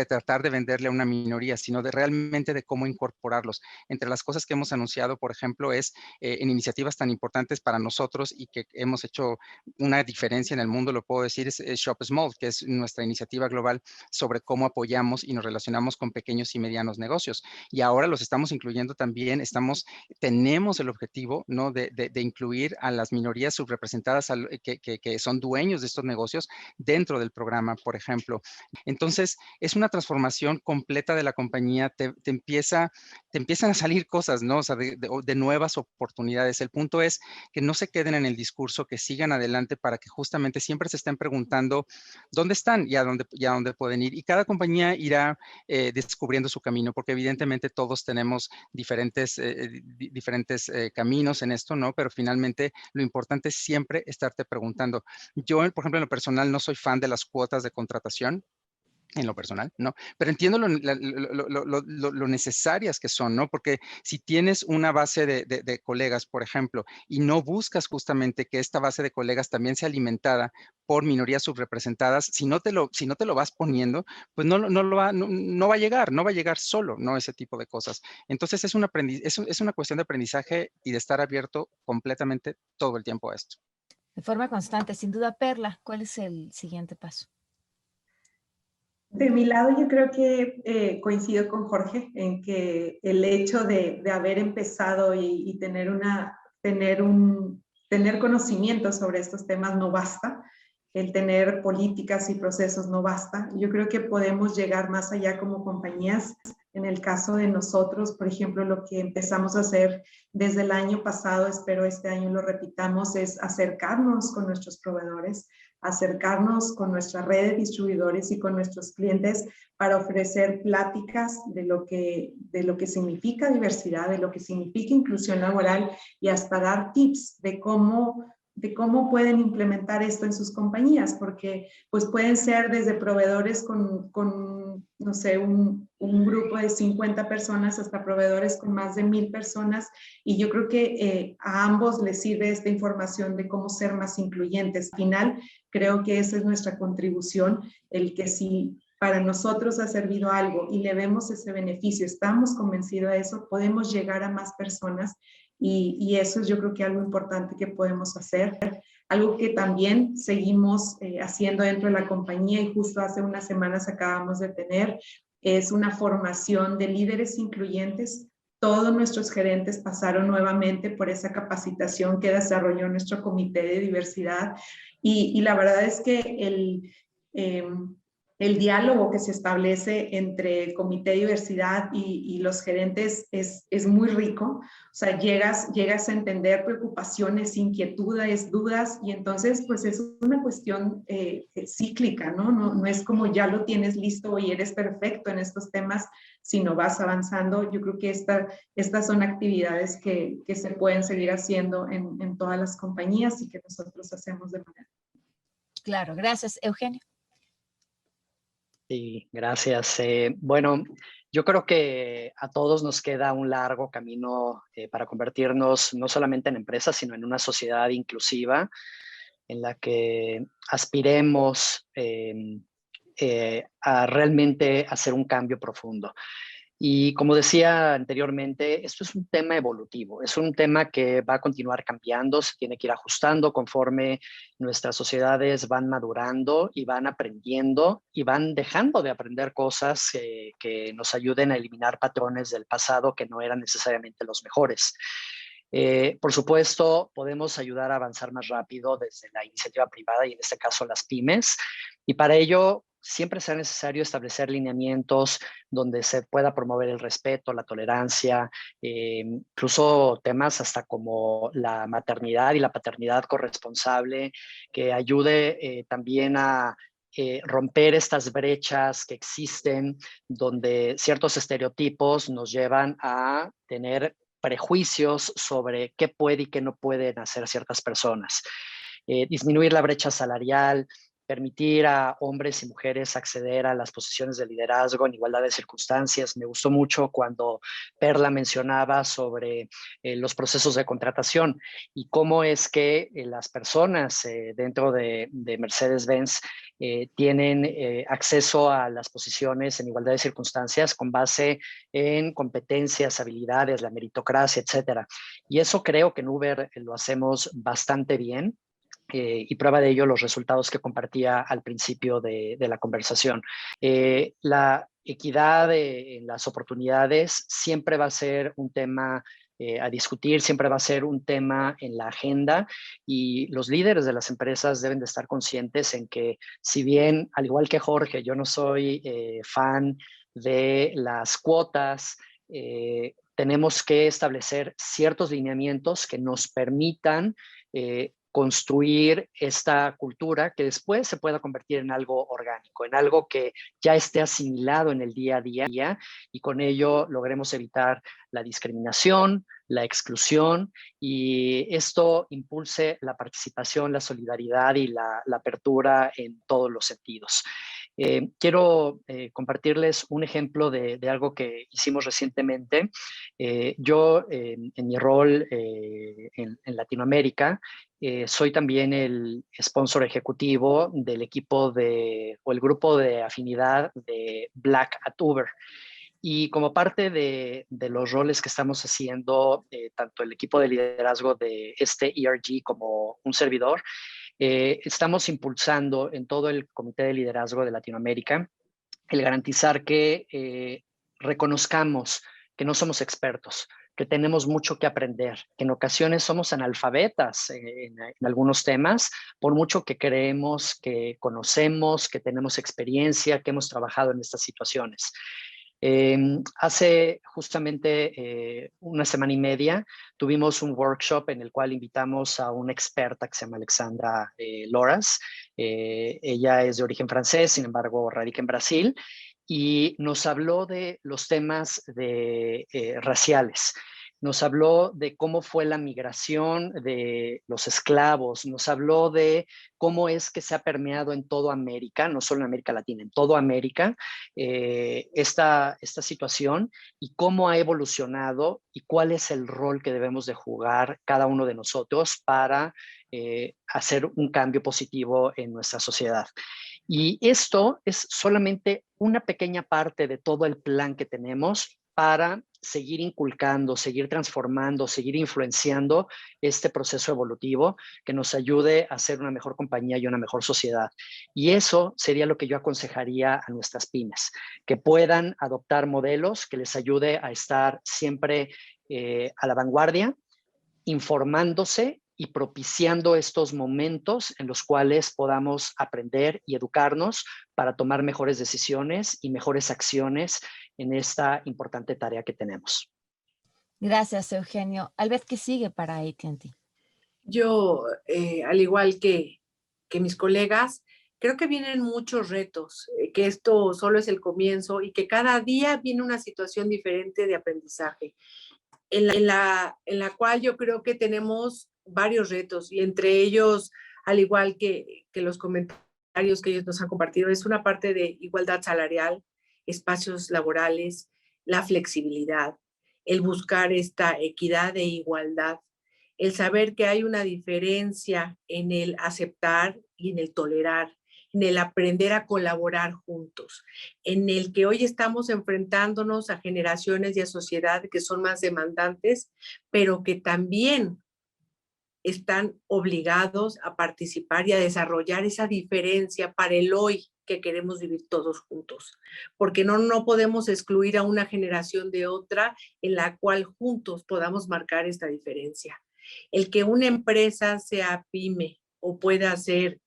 tratar de venderle a una minoría, sino de realmente de cómo incorporarlos. Entre las cosas que hemos anunciado, por ejemplo, es en iniciativas tan importantes para nosotros y que hemos hecho una diferencia en el mundo, lo puedo decir, es Shop Small, que es nuestra iniciativa global sobre cómo apoyamos y nos relacionamos con pequeños y medianos negocios. Y ahora los estamos incluyendo también, tenemos el objetivo, ¿no? de incluir a las minorías subrepresentadas que son dueños de estos negocios dentro del programa, por ejemplo. Entonces, es una transformación completa de la compañía, te empiezan a salir cosas, ¿no? O sea, de nuevas oportunidades. El punto es que no se queden en el discurso, que sigan adelante para que justamente siempre se estén preguntando dónde están y a dónde pueden ir. Y cada compañía irá descubriendo su camino, porque evidentemente todos tenemos diferentes caminos en esto, ¿no? Pero finalmente lo importante es siempre estarte preguntando. Yo, por ejemplo, en lo personal, no soy fan de las cuotas de contratación. En lo personal, ¿no? Pero entiendo lo necesarias que son, ¿no? Porque si tienes una base de colegas, por ejemplo, y no buscas justamente que esta base de colegas también sea alimentada por minorías subrepresentadas, si no te lo vas poniendo, pues no va a llegar solo, ¿no? Ese tipo de cosas. Entonces es una cuestión de aprendizaje y de estar abierto completamente todo el tiempo a esto. De forma constante, sin duda. Perla, ¿cuál es el siguiente paso? De mi lado, yo creo que coincido con Jorge en que el hecho de haber empezado y tener conocimiento sobre estos temas no basta. El tener políticas y procesos no basta. Yo creo que podemos llegar más allá como compañías. En el caso de nosotros, por ejemplo, lo que empezamos a hacer desde el año pasado, espero este año lo repitamos, es acercarnos con nuestros proveedores, acercarnos con nuestra red de distribuidores y con nuestros clientes para ofrecer pláticas de lo que significa diversidad, de lo que significa inclusión laboral y hasta dar tips de cómo pueden implementar esto en sus compañías, porque pues pueden ser desde proveedores con no sé, un grupo de 50 personas hasta proveedores con más de 1,000 personas, y yo creo que a ambos les sirve esta información de cómo ser más incluyentes. Al final, creo que esa es nuestra contribución, el que si para nosotros ha servido algo y le vemos ese beneficio, estamos convencidos de eso, podemos llegar a más personas. Y eso es, yo creo que algo importante que podemos hacer. Algo que también seguimos haciendo dentro de la compañía, y justo hace unas semanas acabamos de tener, es una formación de líderes incluyentes. Todos nuestros gerentes pasaron nuevamente por esa capacitación que desarrolló nuestro comité de diversidad. Y la verdad es que el diálogo que se establece entre el comité de diversidad y los gerentes es muy rico. O sea, llegas a entender preocupaciones, inquietudes, dudas, y entonces pues es una cuestión cíclica, ¿no? No es como ya lo tienes listo y eres perfecto en estos temas, sino vas avanzando. Yo creo que estas son actividades que se pueden seguir haciendo en todas las compañías y que nosotros hacemos de manera. Claro, gracias. Eugenio. Sí, gracias. Bueno, yo creo que a todos nos queda un largo camino para convertirnos no solamente en empresas, sino en una sociedad inclusiva en la que aspiremos a realmente hacer un cambio profundo. Y como decía anteriormente, esto es un tema evolutivo, es un tema que va a continuar cambiando, se tiene que ir ajustando conforme nuestras sociedades van madurando y van aprendiendo y van dejando de aprender cosas que nos ayuden a eliminar patrones del pasado que no eran necesariamente los mejores. Por supuesto, podemos ayudar a avanzar más rápido desde la iniciativa privada y en este caso las pymes. Y para ello, siempre será necesario establecer lineamientos donde se pueda promover el respeto, la tolerancia, incluso temas hasta como la maternidad y la paternidad corresponsable, que ayude también a romper estas brechas que existen, donde ciertos estereotipos nos llevan a tener prejuicios sobre qué puede y qué no pueden hacer ciertas personas. Disminuir la brecha salarial, permitir a hombres y mujeres acceder a las posiciones de liderazgo en igualdad de circunstancias. Me gustó mucho cuando Perla mencionaba sobre los procesos de contratación y cómo es que las personas dentro de Mercedes-Benz tienen acceso a las posiciones en igualdad de circunstancias con base en competencias, habilidades, la meritocracia, etcétera. Y eso creo que en Uber lo hacemos bastante bien. Y prueba de ello los resultados que compartía al principio de la conversación. La equidad en las oportunidades siempre va a ser un tema a discutir, siempre va a ser un tema en la agenda y los líderes de las empresas deben de estar conscientes en que si bien, al igual que Jorge, yo no soy fan de las cuotas, tenemos que establecer ciertos lineamientos que nos permitan construir esta cultura que después se pueda convertir en algo orgánico, en algo que ya esté asimilado en el día a día y con ello logremos evitar la discriminación, la exclusión y esto impulse la participación, la solidaridad y la apertura en todos los sentidos. Quiero compartirles un ejemplo de algo que hicimos recientemente. Yo, en mi rol en Latinoamérica, soy también el sponsor ejecutivo del equipo o el grupo de afinidad de Black at Uber. Y como parte de los roles que estamos haciendo, tanto el equipo de liderazgo de este ERG como un servidor, estamos impulsando en todo el Comité de Liderazgo de Latinoamérica el garantizar que reconozcamos que no somos expertos, que tenemos mucho que aprender, que en ocasiones somos analfabetas en algunos temas, por mucho que creemos que conocemos, que tenemos experiencia, que hemos trabajado en estas situaciones. Hace justamente una semana y media tuvimos un workshop en el cual invitamos a una experta que se llama Alexandra Loras. Ella es de origen francés, sin embargo radica en Brasil y nos habló de los temas raciales. Nos habló de cómo fue la migración de los esclavos, nos habló de cómo es que se ha permeado en toda América, no solo en América Latina, en toda América, esta situación y cómo ha evolucionado y cuál es el rol que debemos de jugar cada uno de nosotros para hacer un cambio positivo en nuestra sociedad. Y esto es solamente una pequeña parte de todo el plan que tenemos para seguir inculcando, seguir transformando, seguir influenciando este proceso evolutivo que nos ayude a ser una mejor compañía y una mejor sociedad. Y eso sería lo que yo aconsejaría a nuestras pymes, que puedan adoptar modelos que les ayude a estar siempre a la vanguardia, informándose y propiciando estos momentos en los cuales podamos aprender y educarnos para tomar mejores decisiones y mejores acciones en esta importante tarea que tenemos. Gracias, Eugenio. Albert, ¿qué sigue para AT&T? Yo, al igual que mis colegas, creo que vienen muchos retos, que esto solo es el comienzo y que cada día viene una situación diferente de aprendizaje, en la cual yo creo que tenemos varios retos y entre ellos, al igual que los comentarios que ellos nos han compartido es una parte de igualdad salarial, espacios laborales, la flexibilidad, el buscar esta equidad e igualdad, el saber que hay una diferencia en el aceptar y en el tolerar, en el aprender a colaborar juntos, en el que hoy estamos enfrentándonos a generaciones y a sociedad que son más demandantes, pero que también están obligados a participar y a desarrollar esa diferencia para el hoy que queremos vivir todos juntos, porque no podemos excluir a una generación de otra en la cual juntos podamos marcar esta diferencia. El que una empresa sea pyme o pueda ser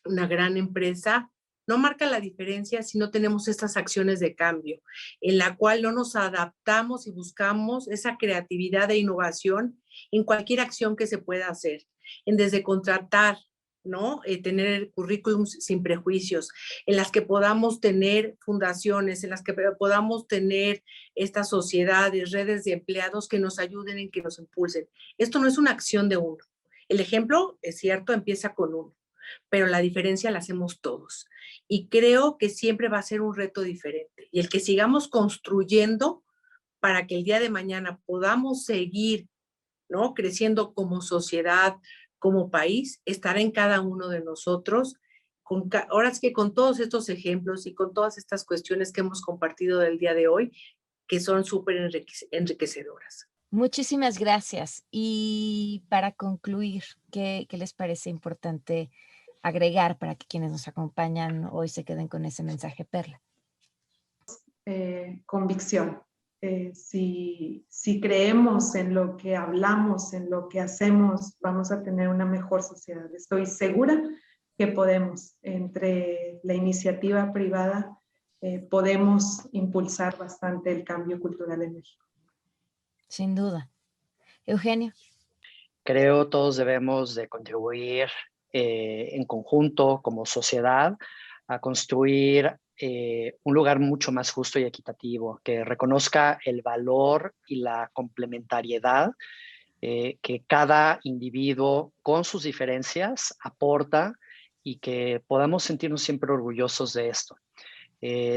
una gran empresa no marca la diferencia si no tenemos estas acciones de cambio, en la cual no nos adaptamos y buscamos esa creatividad e innovación en cualquier acción que se pueda hacer, en desde contratar, ¿no? Tener currículums sin prejuicios, en las que podamos tener fundaciones, en las que podamos tener estas sociedades, redes de empleados que nos ayuden en que nos impulsen. Esto no es una acción de uno. El ejemplo, es cierto, empieza con uno, pero la diferencia la hacemos todos. Y creo que siempre va a ser un reto diferente. Y el que sigamos construyendo para que el día de mañana podamos seguir, ¿no?, creciendo como sociedad, como país, estará en cada uno de nosotros. Ahora es que con todos estos ejemplos y con todas estas cuestiones que hemos compartido del día de hoy, que son súper enriquecedoras. Muchísimas gracias. Y para concluir, ¿qué les parece importante agregar para que quienes nos acompañan hoy se queden con ese mensaje, Perla? Convicción. Si creemos en lo que hablamos, en lo que hacemos, vamos a tener una mejor sociedad. Estoy segura que podemos, entre la iniciativa privada, podemos impulsar bastante el cambio cultural en México. Sin duda. Eugenio. Creo todos debemos de contribuir en conjunto como sociedad a construir un lugar mucho más justo y equitativo, que reconozca el valor y la complementariedad que cada individuo con sus diferencias aporta y que podamos sentirnos siempre orgullosos de esto.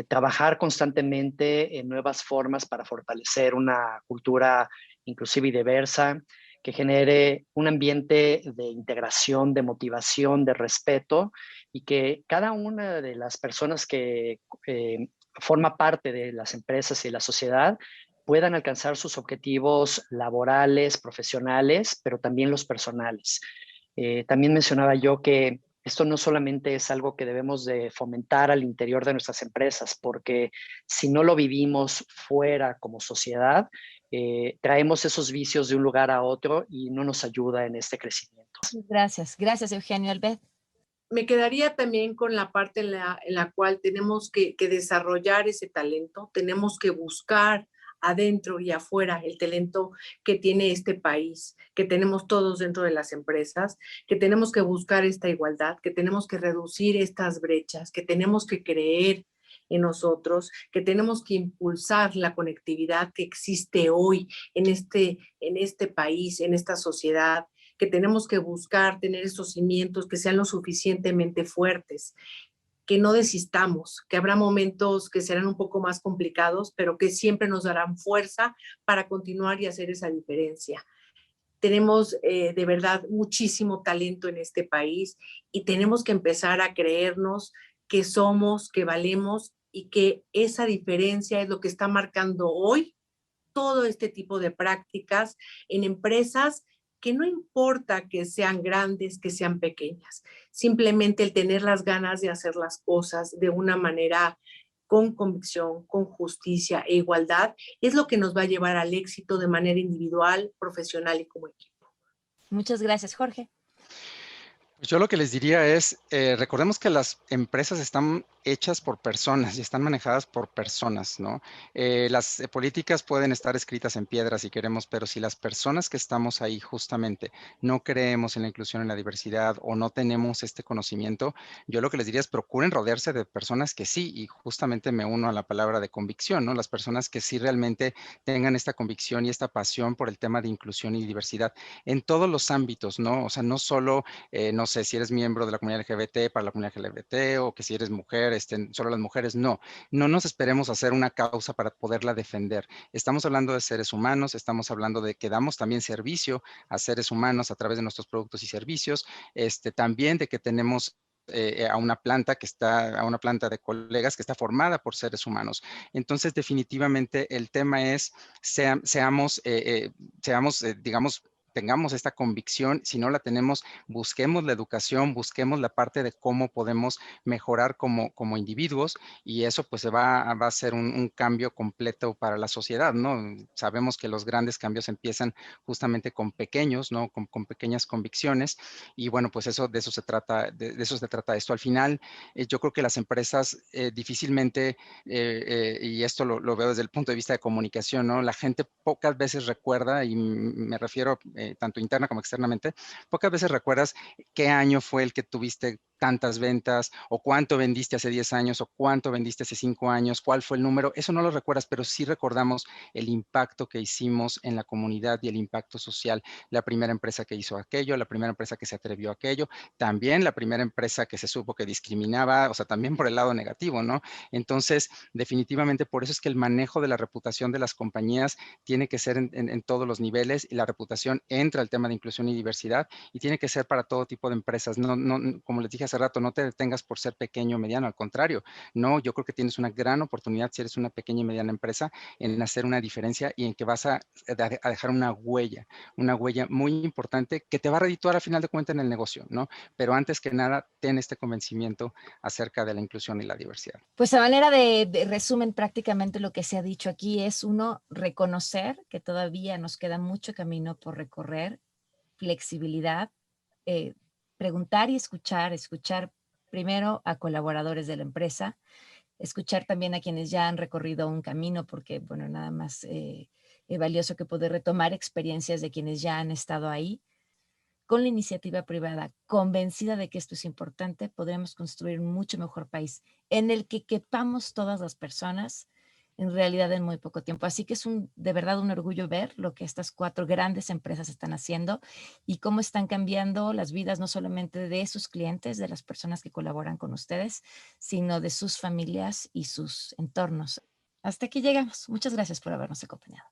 Trabajar constantemente en nuevas formas para fortalecer una cultura inclusiva y diversa, que genere un ambiente de integración, de motivación, de respeto, y que cada una de las personas que forma parte de las empresas y de la sociedad puedan alcanzar sus objetivos laborales, profesionales, pero también los personales. También mencionaba yo que esto no solamente es algo que debemos de fomentar al interior de nuestras empresas, porque si no lo vivimos fuera como sociedad, traemos esos vicios de un lugar a otro y no nos ayuda en este crecimiento. Gracias. Gracias, Eugenio. Albeth. Me quedaría también con la parte en la cual tenemos que desarrollar ese talento, tenemos que buscar adentro y afuera el talento que tiene este país, que tenemos todos dentro de las empresas, que tenemos que buscar esta igualdad, que tenemos que reducir estas brechas, que tenemos que creer en nosotros, que tenemos que impulsar la conectividad que existe hoy en este país, en esta sociedad, que tenemos que buscar tener esos cimientos que sean lo suficientemente fuertes, que no desistamos, que habrá momentos que serán un poco más complicados, pero que siempre nos darán fuerza para continuar y hacer esa diferencia. Tenemos de verdad muchísimo talento en este país y tenemos que empezar a creernos que somos, que valemos y que esa diferencia es lo que está marcando hoy todo este tipo de prácticas en empresas que no importa que sean grandes, que sean pequeñas, simplemente el tener las ganas de hacer las cosas de una manera con convicción, con justicia e igualdad, es lo que nos va a llevar al éxito de manera individual, profesional y como equipo. Muchas gracias, Jorge. Pues yo lo que les diría es, recordemos que las empresas están hechas por personas y están manejadas por personas, ¿no? Las políticas pueden estar escritas en piedra si queremos, pero si las personas que estamos ahí justamente no creemos en la inclusión, en la diversidad o no tenemos este conocimiento, yo lo que les diría es procuren rodearse de personas que sí, y justamente me uno a la palabra de convicción, ¿no? Las personas que sí realmente tengan esta convicción y esta pasión por el tema de inclusión y diversidad en todos los ámbitos, ¿no? O sea, no solo, no sé, si eres miembro de la comunidad LGBT, para la comunidad LGBT, o que si eres mujer, solo las mujeres, no. No nos esperemos a hacer una causa para poderla defender. Estamos hablando de seres humanos, estamos hablando de que damos también servicio a seres humanos a través de nuestros productos y servicios, también de que tenemos a una planta a una planta de colegas que está formada por seres humanos. Entonces, definitivamente el tema es, digamos, tengamos esta convicción, si no la tenemos, busquemos la educación, busquemos la parte de cómo podemos mejorar como individuos, y eso pues va a ser un cambio completo para la sociedad, ¿no? Sabemos que los grandes cambios empiezan justamente con pequeños, ¿no? Con pequeñas convicciones, y bueno, pues de eso se trata, de eso se trata esto. Al final, yo creo que las empresas difícilmente, y esto lo veo desde el punto de vista de comunicación, ¿no? La gente pocas veces recuerda, y me refiero tanto interna como externamente, pocas veces recuerdas qué año fue el que tuviste tantas ventas, o cuánto vendiste hace 10 años, o cuánto vendiste hace 5 años, cuál fue el número. Eso no lo recuerdas, pero sí recordamos el impacto que hicimos en la comunidad y el impacto social. La primera empresa que hizo aquello, la primera empresa que se atrevió a aquello, también la primera empresa que se supo que discriminaba, o sea, también por el lado negativo, ¿no? Entonces, definitivamente por eso es que el manejo de la reputación de las compañías tiene que ser en todos los niveles, y la reputación entra el tema de inclusión y diversidad, y tiene que ser para todo tipo de empresas. Como les dije hace rato, no te detengas por ser pequeño o mediano, al contrario, no, yo creo que tienes una gran oportunidad si eres una pequeña y mediana empresa en hacer una diferencia, y en que vas a dejar una huella muy importante que te va a redituar al final de cuentas en el negocio, ¿no? Pero antes que nada, ten este convencimiento acerca de la inclusión y la diversidad. Pues a manera de resumen, prácticamente lo que se ha dicho aquí es, uno, reconocer que todavía nos queda mucho camino por recorrer, flexibilidad, eh, preguntar y escuchar primero a colaboradores de la empresa, escuchar también a quienes ya han recorrido un camino, porque, bueno, nada más valioso que poder retomar experiencias de quienes ya han estado ahí. Con la iniciativa privada, convencida de que esto es importante, podremos construir un mucho mejor país en el que quepamos todas las personas, en realidad en muy poco tiempo. Así que es de verdad un orgullo ver lo que estas 4 grandes empresas están haciendo y cómo están cambiando las vidas no solamente de sus clientes, de las personas que colaboran con ustedes, sino de sus familias y sus entornos. Hasta aquí llegamos. Muchas gracias por habernos acompañado.